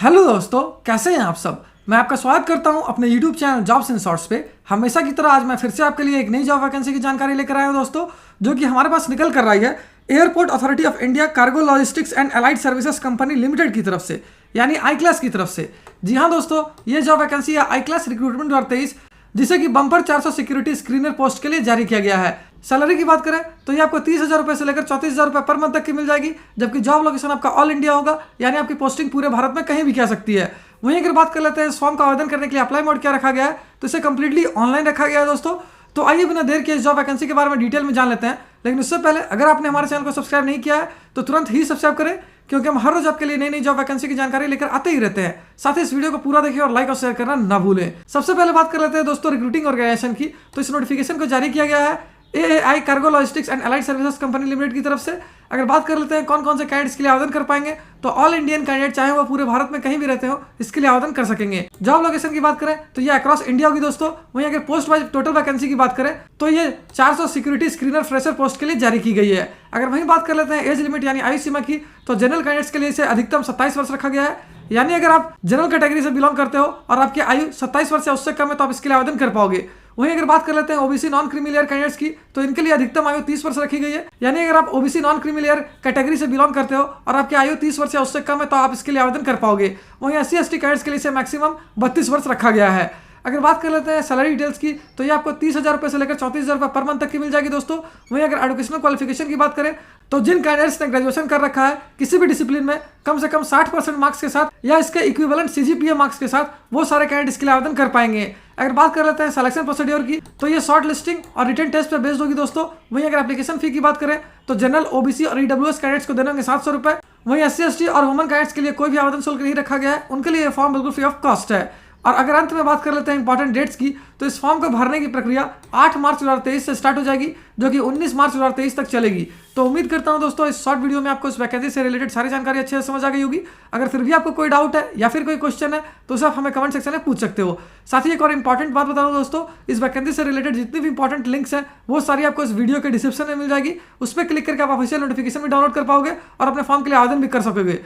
Hello दोस्तों, कैसे हैं आप सब। मैं आपका स्वागत करता हूं अपने YouTube channel jobs in shorts पे। हमेशा की तरह आज मैं फिर से आपके लिए एक नई जॉब वैकेंसी की जानकारी लेकर आया हूं दोस्तों, जो कि हमारे पास निकल कर आई है airport authority of India cargo logistics and allied services company limited की तरफ से, यानी आई क्लास की तरफ से। जी हाँ दोस्तों, ये जॉब वैकेंसी है आई क्लास रिक्रूटमेंट 2023, जिसे कि बम्पर 400 सिक्योरिटी स्क्रीनर पोस्ट के लिए जारी किया गया है। सैलरी की बात करें तो ये आपको 30,000 रुपये से लेकर 34,000 रुपये पर मंथ तक की मिल जाएगी, जबकि जॉब लोकेशन आपका ऑल इंडिया होगा, यानी आपकी पोस्टिंग पूरे भारत में कहीं भी किया सकती है। वहीं अगर बात कर लेते हैं इस फॉर्म का आवेदन करने के लिए अप्लाई मोड क्या रखा गया है, तो इसे कंप्लीटली ऑनलाइन रखा गया है दोस्तों। तो आइए बिना देर के इस जॉब वैकेंसी के बारे में डिटेल में जान लेते हैं। लेकिन उससे पहले अगर आपने हमारे चैनल को सब्सक्राइब नहीं किया है तो तुरंत ही सब्सक्राइब करें, क्योंकि हम हर रोज आपके लिए नई नई जॉब वैकेंसी की जानकारी लेकर आते ही रहते हैं। साथ ही इस वीडियो को पूरा देखिए और लाइक और शेयर करना ना भूलें। सबसे पहले बात कर लेते हैं दोस्तों रिक्रूटिंग ऑर्गेनाइजेशन की। तो इस नोटिफिकेशन को जारी किया गया है AAI cargo logistics and allied services company limited की तरफ से। अगर बात कर लेते हैं कौन कौन से कैंडिडेट्स के लिए आवेदन कर पाएंगे, तो ऑल इंडियन कैंडिडेट चाहे वो पूरे भारत में कहीं भी रहते हो, इसके लिए आवेदन कर सकेंगे। जॉब लोकेशन की बात करें तो ये अक्रॉस इंडिया होगी दोस्तों। वहीं अगर पोस्ट वाइज टोटल वैकेंसी की बात करें तो ये 400 सिक्योरिटी स्क्रीनर फ्रेशर पोस्ट के लिए जारी की गई है। अगर वहीं बात कर लेते हैं एज लिमिट यानी आयु सीमा की, तो जनरल कैंडिडेट्स के लिए इसे अधिकतम 27 वर्ष रखा गया है। यानी अगर आप जनरल कैटेगरी से बिलोंग करते हो और आपकी आयु 27 वर्ष या उससे कम है तो आप इसके लिए आवेदन कर पाओगे। वहीं अगर बात कर लेते हैं OBC non creamy layer candidates की, तो इनके लिए अधिकतम आयु 30 वर्ष रखी गई है। यानी अगर आप OBC non creamy layer category से बिलोंग करते हो और आपकी आयु 30 वर्ष या उससे कम है तो आप इसके लिए आवेदन कर पाओगे। वहीं एससी एसटी कैंडिडेट्स के लिए इसे मैक्सिमम 32 वर्ष रखा गया है। अगर बात कर लेते हैं सैलरी डिटेल्स की, तो ये आपको 30,000 रुपये से लेकर 34,000 रुपये पर मंथ तक की मिल जाएगी दोस्तों। वहीं अगर एजुकेशनल क्वालिफिकेशन की बात करें तो जिन कैंडिडेट्स ने ग्रेजुएशन कर रखा है किसी भी डिसिप्लिन में कम से कम 60% मार्क्स के साथ या इसके इक्विवेलेंट सीजीपीए मार्क्स के साथ, वो सारे कैंडिडेट इसके लिए आवेदन कर पाएंगे। अगर बात कर लेते हैं सिलेक्शन प्रोसीड्योर की, तो ये शॉर्ट लिस्टिंग और रिटन टेस्ट पर बेस्ड होगी दोस्तों। वहीं अगर एप्लीकेशन फी की बात करें तो जनरल ओबीसी और ईडब्ल्यूएस कैंडिडेट्स को देने होंगे 700 रुपये। वहीं एससी एसटी और वुमेन कैंडिडेट्स के लिए कोई भी आवेदन शुल्क नहीं रखा गया है, उनके लिए फॉर्म बिल्कुल फ्री ऑफ कॉस्ट है। और अगर अंत में बात कर लेते हैं इंपॉर्टेंट डेट्स की, तो इस फॉर्म को भरने की प्रक्रिया 8 मार्च 2023 से स्टार्ट हो जाएगी, जो कि 19 मार्च 2023 तक चलेगी। तो उम्मीद करता हूं दोस्तों इस शॉर्ट वीडियो में आपको इस वैकेंसी से रिलेटेड सारी जानकारी अच्छे से समझ आ गई होगी। अगर फिर भी आपको कोई डाउट है या फिर कोई क्वेश्चन है तो उसे आप हमें कमेंट सेक्शन में पूछ सकते हो। साथ ही एक और इंपॉर्टेंट बात बता दूं दोस्तों, इस वैकेंसी से रिलेटेड जितनी भी इंपॉर्टेंट लिंक्स हैं वो सारी आपको इस वीडियो के डिस्क्रिप्शन में मिल जाएगी। उस पर क्लिक करके आप ऑफिशियल नोटिफिकेशन भी डाउनलोड कर पाओगे और अपने फॉर्म के लिए आवेदन भी कर सकोगे।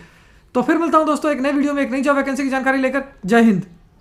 तो फिर मिलता हूं दोस्तों एक नए वीडियो में एक नई जॉब वैकेंसी की जानकारी लेकर। जय हिंद।